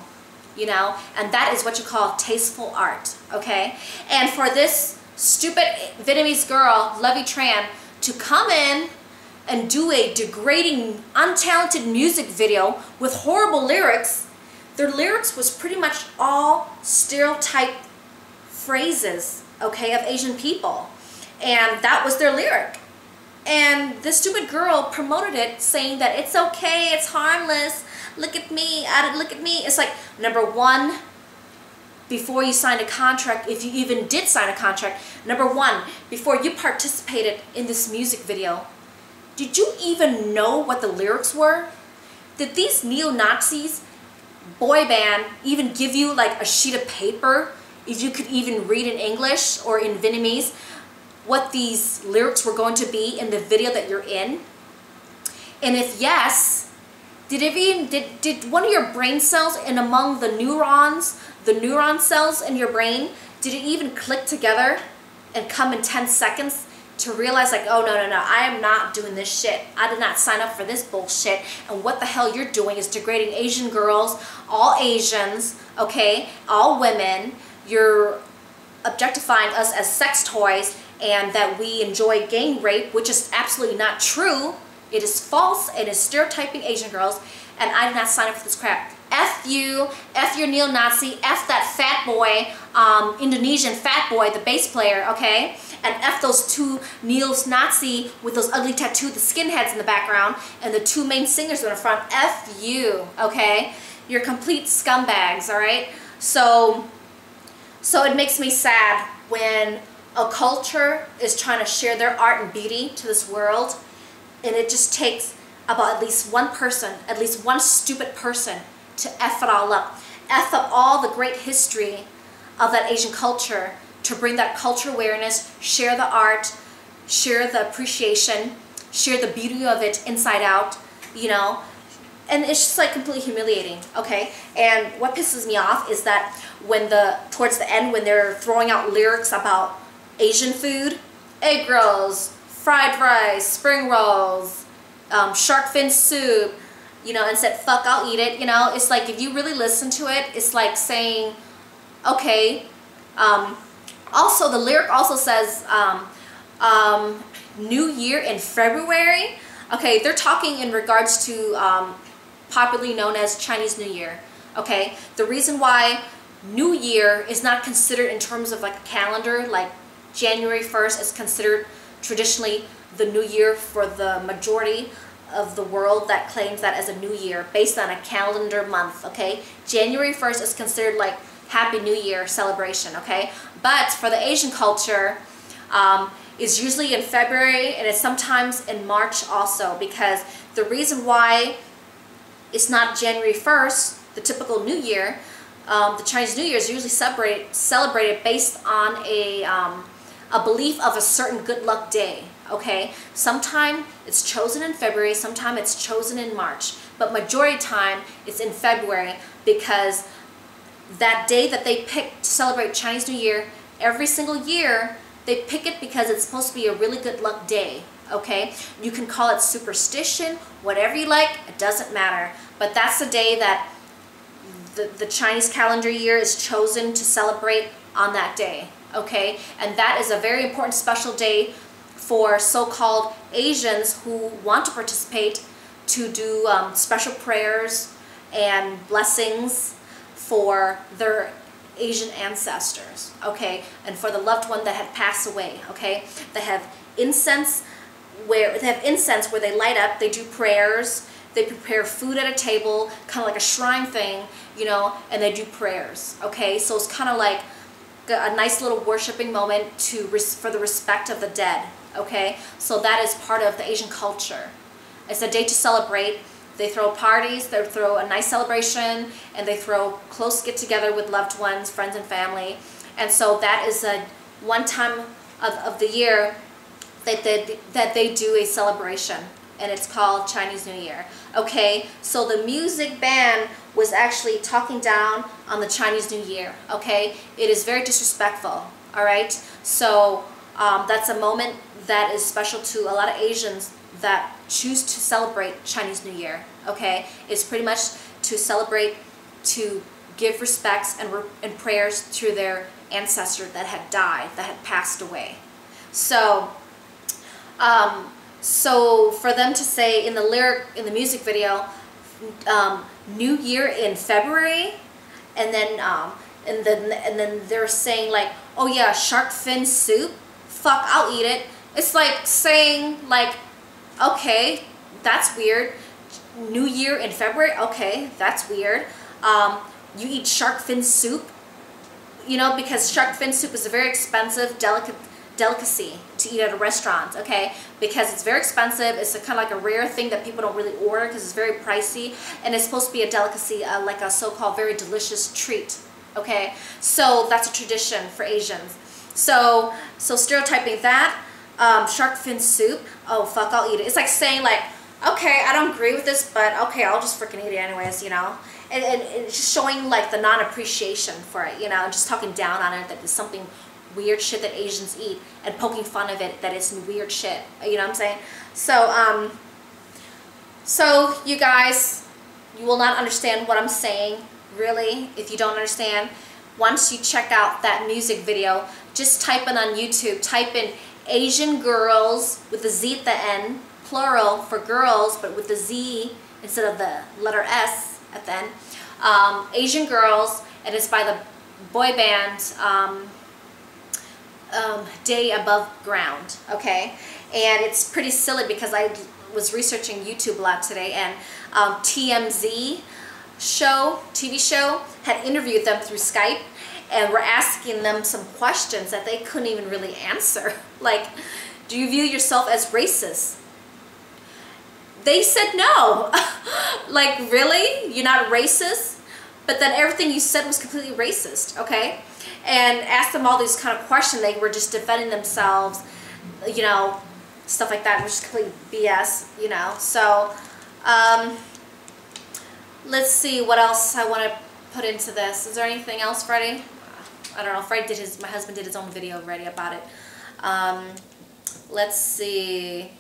[SPEAKER 1] you know, and that is what you call tasteful art, okay? And for this stupid Vietnamese girl, Levy Tran, to come in and do a degrading, untalented music video with horrible lyrics. Their lyrics was pretty much all stereotype phrases, okay, of Asian people. And that was their lyric. And this stupid girl promoted it, saying that it's okay, it's harmless, look at me, look at me. It's like, number one, before you signed a contract, if you even did sign a contract, number one, before you participated in this music video, did you even know what the lyrics were? Did these neo-Nazis boy band even give you like a sheet of paper, if you could even read in English or in Vietnamese, what these lyrics were going to be in the video that you're in? And if yes, did one of your brain cells, and among the neuron cells in your brain, did it even click together and come in 10 seconds to realize like, oh no, I am not doing this shit. I did not sign up for this bullshit, and what the hell you're doing is degrading Asian girls, all Asians, okay, all women. You're objectifying us as sex toys, and that we enjoy gang rape, which is absolutely not true. It is false. It is stereotyping Asian girls, and I did not sign up for this crap. F you, F your neo-Nazi, F that fat boy, Indonesian fat boy, the bass player, okay? And F those two neo-Nazi with those ugly tattoos, the skinheads in the background, and the two main singers in the front. F you, okay? You're complete scumbags, all right? So it makes me sad when a culture is trying to share their art and beauty to this world, and it just takes about at least one person, at least one stupid person, to F it all up. F up all the great history of that Asian culture, to bring that culture awareness, share the art, share the appreciation, share the beauty of it inside out, you know. And it's just like completely humiliating, okay? And what pisses me off is that when towards the end, when they're throwing out lyrics about Asian food, egg rolls, fried rice, spring rolls, shark fin soup, you know, and said, fuck, I'll eat it, you know. It's like, if you really listen to it, it's like saying, okay, also the lyric also says, New Year in February. Okay, they're talking in regards to popularly known as Chinese New Year, okay? The reason why New Year is not considered in terms of like a calendar, like January 1st is considered traditionally the New Year for the majority of the world that claims that as a new year based on a calendar month, okay? January 1st is considered like Happy New Year celebration, okay? But for the Asian culture, it's usually in February, and it's sometimes in March also, because the reason why it's not January 1st, the typical New Year, the Chinese New Year is usually celebrated based on a belief of a certain good luck day, okay? Sometime it's chosen in February, sometime it's chosen in March, but majority of the time it's in February, because that day that they pick to celebrate Chinese New Year, every single year they pick it because it's supposed to be a really good luck day, okay? You can call it superstition, whatever you like, it doesn't matter, but that's the day that the Chinese calendar year is chosen to celebrate on that day, okay? And that is a very important special day for so-called Asians who want to participate, to do special prayers and blessings for their Asian ancestors, okay? And for the loved one that had passed away, okay? They have incense where they light up, they do prayers, they prepare food at a table, kind of like a shrine thing, you know, and they do prayers, okay? So it's kind of like a nice little worshiping moment for the respect of the dead, okay? So that is part of the Asian culture. It's a day to celebrate. They throw parties, they throw a nice celebration, and they throw close get-together with loved ones, friends and family. And so that is one time of the year that they do a celebration, and it's called Chinese New Year. Okay, so the music ban was actually talking down on the Chinese New Year, okay? It is very disrespectful, all right? So that's a moment that is special to a lot of Asians that choose to celebrate Chinese New Year, okay? It's pretty much to celebrate, to give respects and prayers to their ancestor that had died, that had passed away. So, so for them to say in the music video, New Year in February, and then they're saying like, oh yeah, shark fin soup, fuck, I'll eat it. It's like saying like, okay, that's weird. New Year in February, okay, that's weird. You eat shark fin soup, you know, because shark fin soup is a very expensive delicacy to eat at a restaurant, okay? Because it's very expensive. It's kind of like a rare thing that people don't really order because it's very pricey, and it's supposed to be a delicacy, like a so-called very delicious treat, okay? So that's a tradition for Asians. So stereotyping that, shark fin soup, oh fuck, I'll eat it. It's like saying like, okay, I don't agree with this, but okay, I'll just freaking eat it anyways, you know? And it's just showing like the non-appreciation for it, you know, and just talking down on it, that there's something weird shit that Asians eat, and poking fun of it, that it's weird shit, you know what I'm saying? So, so you guys, you will not understand what I'm saying, really, if you don't understand. Once you check out that music video, just type in on YouTube, type in Asian girls with the Z at the end, plural for girls, but with the Z instead of the letter S at the end. Asian Girls, and it's by the boy band Day Above Ground, okay? And it's pretty silly because I was researching YouTube a lot today, and TMZ TV show, had interviewed them through Skype, and were asking them some questions that they couldn't even really answer. Like, do you view yourself as racist? They said no. Like, really? You're not racist? But then everything you said was completely racist, okay? And asked them all these kind of questions. They were just defending themselves, you know, stuff like that, which is complete BS, you know. So, let's see what else I want to put into this. Is there anything else, Freddie? I don't know. My husband did his own video already about it. Let's see.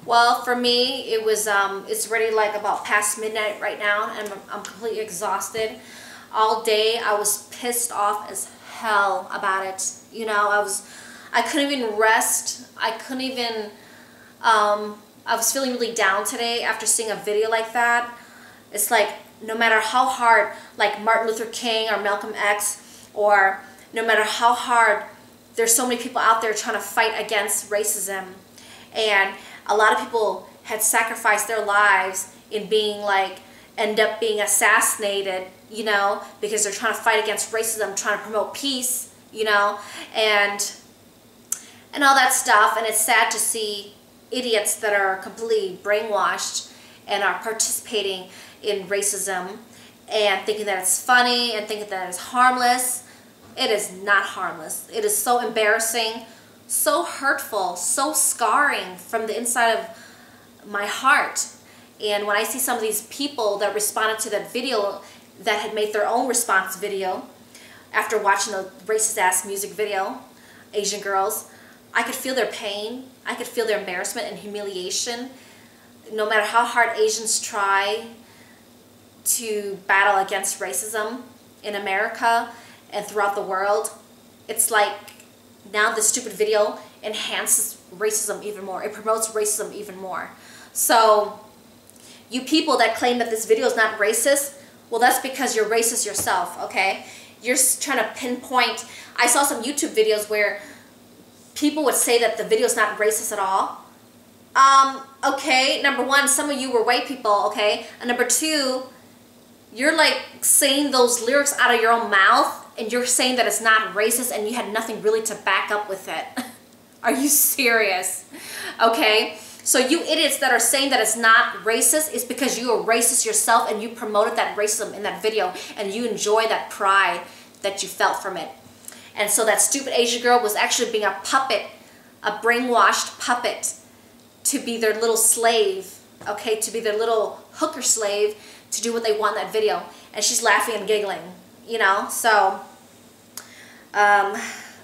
[SPEAKER 1] Well, for me, it was, it's already like about past midnight right now, and I'm completely exhausted. All day, I was pissed off as hell about it. You know, I couldn't even rest. I couldn't even, I was feeling really down today after seeing a video like that. It's like, no matter how hard, like Martin Luther King or Malcolm X, or no matter how hard, there's so many people out there trying to fight against racism. And a lot of people had sacrificed their lives in being like, end up being assassinated, you know, because they're trying to fight against racism, trying to promote peace, you know, and all that stuff. And it's sad to see idiots that are completely brainwashed and are participating in racism and thinking that it's funny and thinking that it's harmless. It is not harmless. It is so embarrassing, so hurtful, so scarring from the inside of my heart. And when I see some of these people that responded to that video, that had made their own response video after watching the racist ass music video, Asian Girls, I could feel their pain. I could feel their embarrassment and humiliation. No matter how hard Asians try to battle against racism in America and throughout the world, it's like now this stupid video enhances racism even more. It promotes racism even more. So you people that claim that this video is not racist, well, that's because you're racist yourself, okay? You're trying to pinpoint. I saw some YouTube videos where people would say that the video is not racist at all. Okay, number one, some of you were white people, okay? And number two, you're like saying those lyrics out of your own mouth and you're saying that it's not racist and you had nothing really to back up with it. Are you serious? Okay? So you idiots that are saying that it's not racist is because you are racist yourself and you promoted that racism in that video and you enjoy that pride that you felt from it. And so that stupid Asian girl was actually being a puppet, a brainwashed puppet to be their little slave, okay, to be their little hooker slave to do what they want in that video. And she's laughing and giggling, you know. So I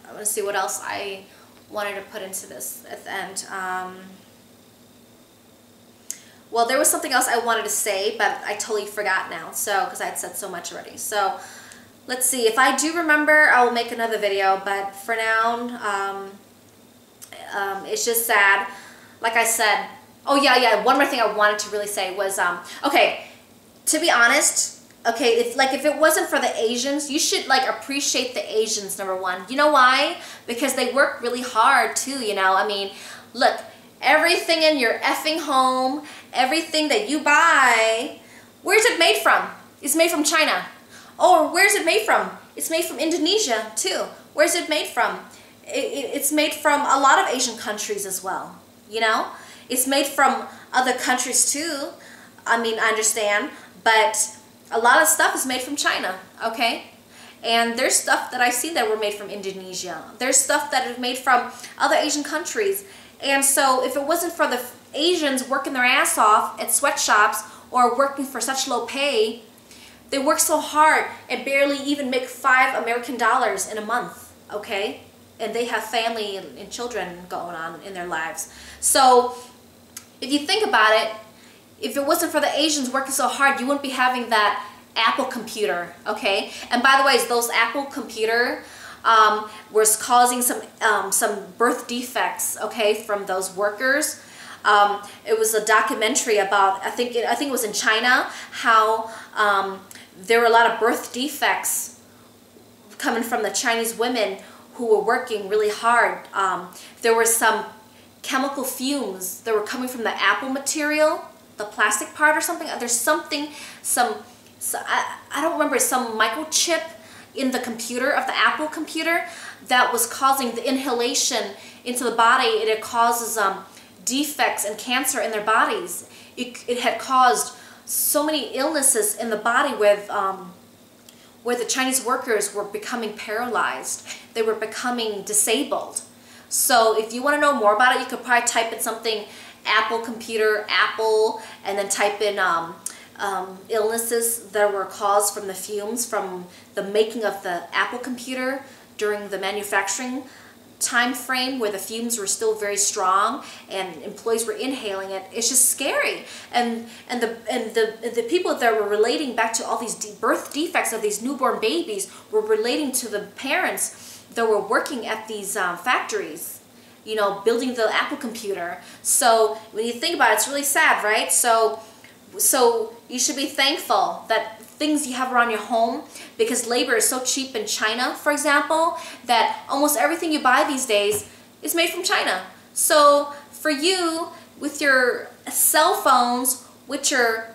[SPEAKER 1] want to see what else I wanted to put into this at the end. Well, there was something else I wanted to say, but I totally forgot now, so because I had said so much already. So let's see. If I do remember, I will make another video, but for now, it's just sad. Like I said, oh yeah, one more thing I wanted to really say was, okay, to be honest, okay, if it wasn't for the Asians, you should like appreciate the Asians, number one. You know why? Because they work really hard too, you know. I mean, look, everything in your effing home, everything that you buy, where's it made from? It's made from China. Oh, where's it made from? It's made from Indonesia too. Where's it made from? It's made from a lot of Asian countries as well, you know? It's made from other countries too. I mean, I understand, but a lot of stuff is made from China, okay? And there's stuff that I see that were made from Indonesia. There's stuff that is made from other Asian countries. And so if it wasn't for the Asians working their ass off at sweatshops or working for such low pay, they work so hard and barely even make $5 American in a month, okay? And they have family and children going on in their lives. So if you think about it, if it wasn't for the Asians working so hard, you wouldn't be having that Apple computer, okay? And by the way, those Apple computer was causing some birth defects, okay, from those workers. It was a documentary about, I think it was in China, how there were a lot of birth defects coming from the Chinese women who were working really hard. There were some chemical fumes that were coming from the Apple material, the plastic part or something. There's something, I don't remember, some microchip in the computer of the Apple computer that was causing the inhalation into the body. It causes defects and cancer in their bodies. It had caused so many illnesses in the body with where the Chinese workers were becoming paralyzed. They were becoming disabled. So if you want to know more about it, you could probably type in something, Apple computer, Apple, and then type in illnesses that were caused from the fumes from the making of the Apple computer during the manufacturing time frame where the fumes were still very strong and employees were inhaling it. It's just scary. And the people that were relating back to all these birth defects of these newborn babies were relating to the parents that were working at these factories, you know, building the Apple computer. So when you think about it, it's really sad, right? So you should be thankful that things you have around your home, because labor is so cheap in China, for example, that almost everything you buy these days is made from China. So for you with your cell phones, with your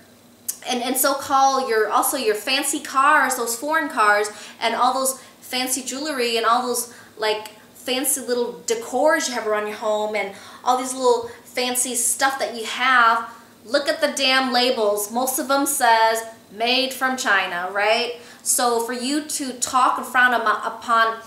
[SPEAKER 1] and so-called your fancy cars, those foreign cars, and all those fancy jewelry and all those like fancy little decors you have around your home and all these little fancy stuff that you have. Look at the damn labels. Most of them says made from China, right? So for you to talk and frown upon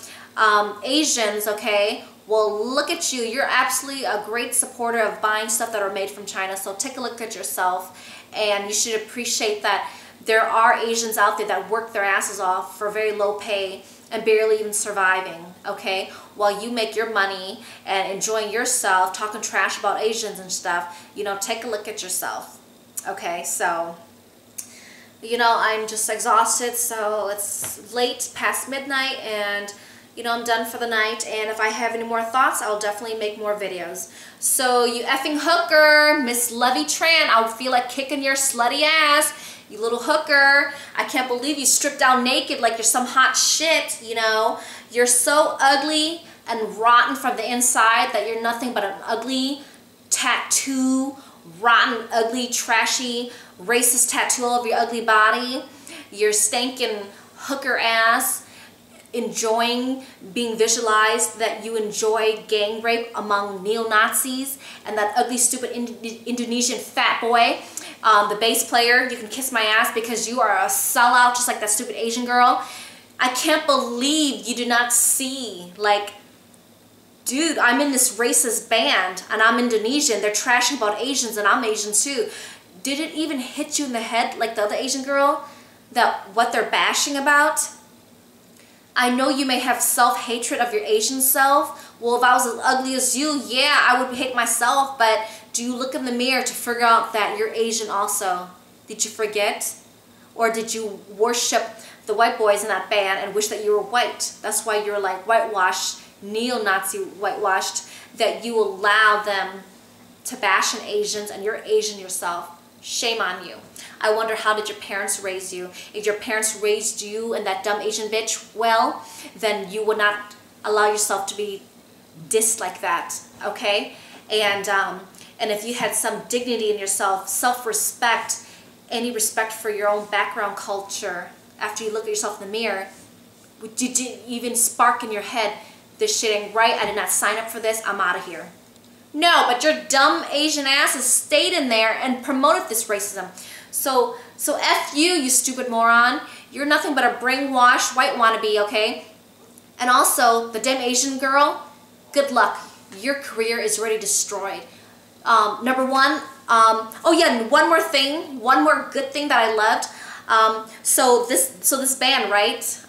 [SPEAKER 1] Asians, okay, well, look at you. You're absolutely a great supporter of buying stuff that are made from China. So take a look at yourself, and you should appreciate that there are Asians out there that work their asses off for very low pay and barely even surviving, okay? While you make your money and enjoying yourself, talking trash about Asians and stuff, you know, take a look at yourself, okay? So, you know, I'm just exhausted, so it's late, past midnight, and you know, I'm done for the night, and if I have any more thoughts, I'll definitely make more videos. So, you effing hooker, Miss Levy Tran, I'll feel like kicking your slutty ass. You little hooker. I can't believe you stripped down naked like you're some hot shit, you know. You're so ugly and rotten from the inside that you're nothing but an ugly tattoo, rotten, ugly, trashy, racist tattoo all over your ugly body. You're stinking hooker ass, enjoying being visualized that you enjoy gang rape among neo-Nazis and that ugly, stupid Indonesian fat boy, the bass player. You can kiss my ass because you are a sellout just like that stupid Asian girl. I can't believe you do not see, like, dude, I'm in this racist band and I'm Indonesian. They're trashing about Asians and I'm Asian too. Did it even hit you in the head like the other Asian girl that what they're bashing about? I know you may have self-hatred of your Asian self. Well, if I was as ugly as you, yeah, I would hate myself, but do you look in the mirror to figure out that you're Asian also? Did you forget? Or did you worship the white boys in that band and wish that you were white? That's why you're like whitewashed, neo-Nazi whitewashed, that you allow them to bash on Asians and you're Asian yourself. Shame on you. I wonder, how did your parents raise you? If your parents raised you and that dumb Asian bitch well, then you would not allow yourself to be dissed like that, okay? And if you had some dignity in yourself, self-respect, any respect for your own background culture, after you look at yourself in the mirror, would you even spark in your head, this shit ain't right, I did not sign up for this, I'm out of here. No, but your dumb Asian ass has stayed in there and promoted this racism. So F you, you stupid moron. You're nothing but a brainwashed white wannabe, okay? And also, the damn Asian girl, good luck. Your career is already destroyed. Number one, oh yeah, and one more thing, one more good thing that I loved. So this band, right?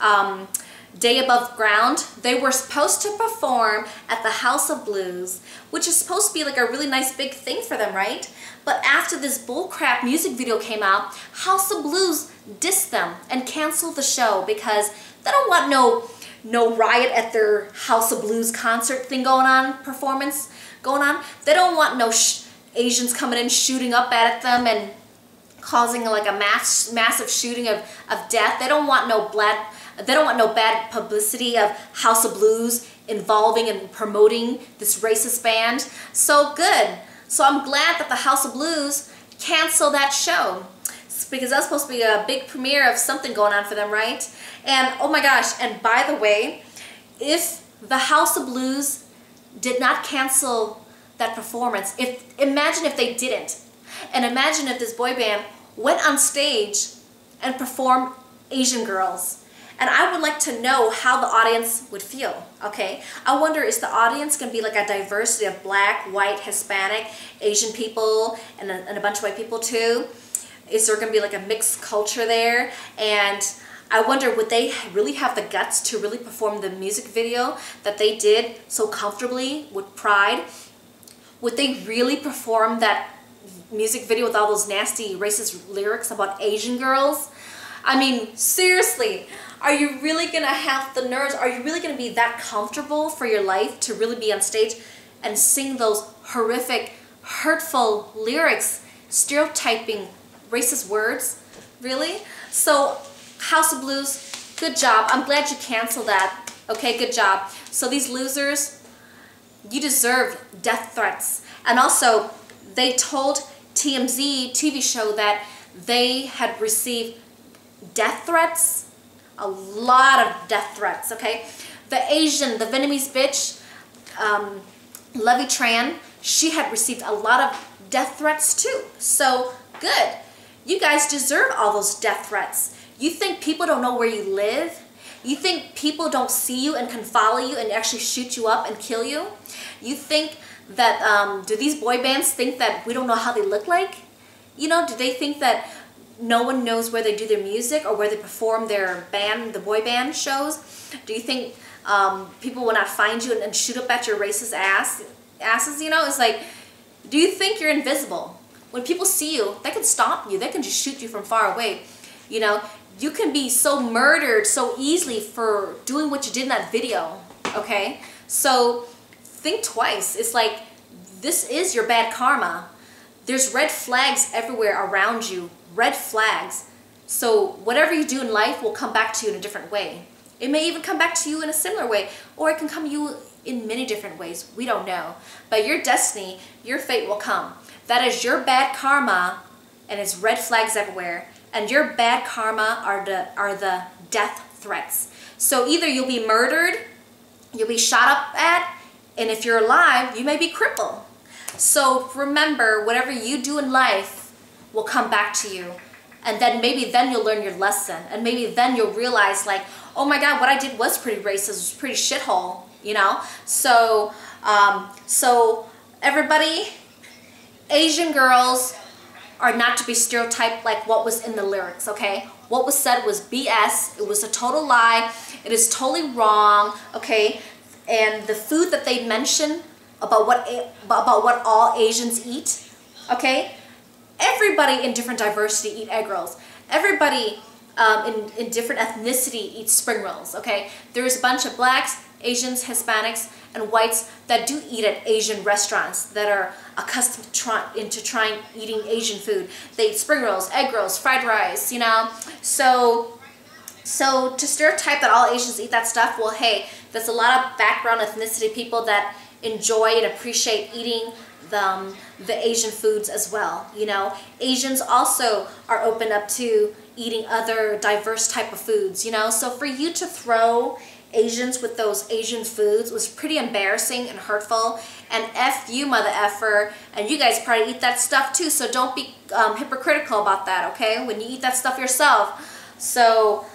[SPEAKER 1] Day Above Ground, they were supposed to perform at the House of Blues, which is supposed to be like a really nice big thing for them, right? But after this bullcrap music video came out, House of Blues dissed them and canceled the show because they don't want no riot at their House of Blues concert thing going on, performance going on. They don't want no Asians coming in shooting up at them and causing like a massive shooting of death. They don't want no bad publicity of House of Blues involving and promoting this racist band. So good. So I'm glad that the House of Blues canceled that show, because that's supposed to be a big premiere of something going on for them, right? And oh my gosh, and by the way, if the House of Blues did not cancel that performance, imagine if they didn't, and imagine if this boy band went on stage and performed Asian Girls. And I would like to know how the audience would feel, okay? I wonder, is the audience going to be like a diversity of black, white, Hispanic, Asian people, and a bunch of white people too? Is there going to be like a mixed culture there? And I wonder, would they really have the guts to really perform the music video that they did so comfortably with pride? Would they really perform that music video with all those nasty racist lyrics about Asian girls? I mean, seriously, are you really going to have the nerves? Are you really going to be that comfortable for your life to really be on stage and sing those horrific, hurtful lyrics, stereotyping racist words? Really? So, House of Blues, good job. I'm glad you canceled that. Okay, good job. So these losers, you deserve death threats. And also, they told TMZ TV show that they had received death threats, a lot of death threats, okay? The Vietnamese bitch, Levy Tran, she had received a lot of death threats too. So, good. You guys deserve all those death threats. You think people don't know where you live? You think people don't see you and can follow you and actually shoot you up and kill you? You think that, do these boy bands think that we don't know how they look like? You know, do they think that no one knows where they do their music or where they perform their band, the boy band shows? Do you think people will not find you and shoot up at your racist asses? You know, it's like, do you think you're invisible? When people see you, they can stop you. They can just shoot you from far away. You know, you can be so murdered so easily for doing what you did in that video, okay? So think twice. It's like, this is your bad karma. There's red flags everywhere around you, red flags. So whatever you do in life will come back to you in a different way. It may even come back to you in a similar way, or it can come to you in many different ways. We don't know. But your destiny, your fate will come. That is your bad karma, and it's red flags everywhere. And your bad karma are the death threats. So either you'll be murdered, you'll be shot up at, and if you're alive, you may be crippled. So remember, whatever you do in life will come back to you. And then maybe then you'll learn your lesson. And maybe then you'll realize, like, oh my God, what I did was pretty racist, was pretty shithole, you know? So, so everybody, Asian girls are not to be stereotyped like what was in the lyrics, okay? What was said was BS. It was a total lie. It is totally wrong, okay? And the food that they mentioned about what all Asians eat, okay? Everybody in different diversity eat egg rolls. Everybody in different ethnicity eats spring rolls, okay? There's a bunch of blacks, Asians, Hispanics, and whites that do eat at Asian restaurants that are accustomed to trying eating Asian food. They eat spring rolls, egg rolls, fried rice, you know? So to stereotype that all Asians eat that stuff, well, hey, there's a lot of background ethnicity people that enjoy and appreciate eating the Asian foods as well, you know? Asians also are open up to eating other diverse type of foods, you know? So for you to throw Asians with those Asian foods was pretty embarrassing and hurtful. And F you, mother effer, and you guys probably eat that stuff too, so don't be hypocritical about that, okay? When you eat that stuff yourself. So,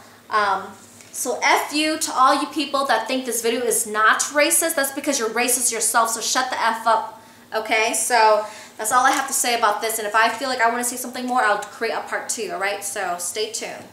[SPEAKER 1] so F you to all you people that think this video is not racist. That's because you're racist yourself, so shut the F up, okay? So that's all I have to say about this, and if I feel like I want to say something more, I'll create a part 2, all right? So stay tuned.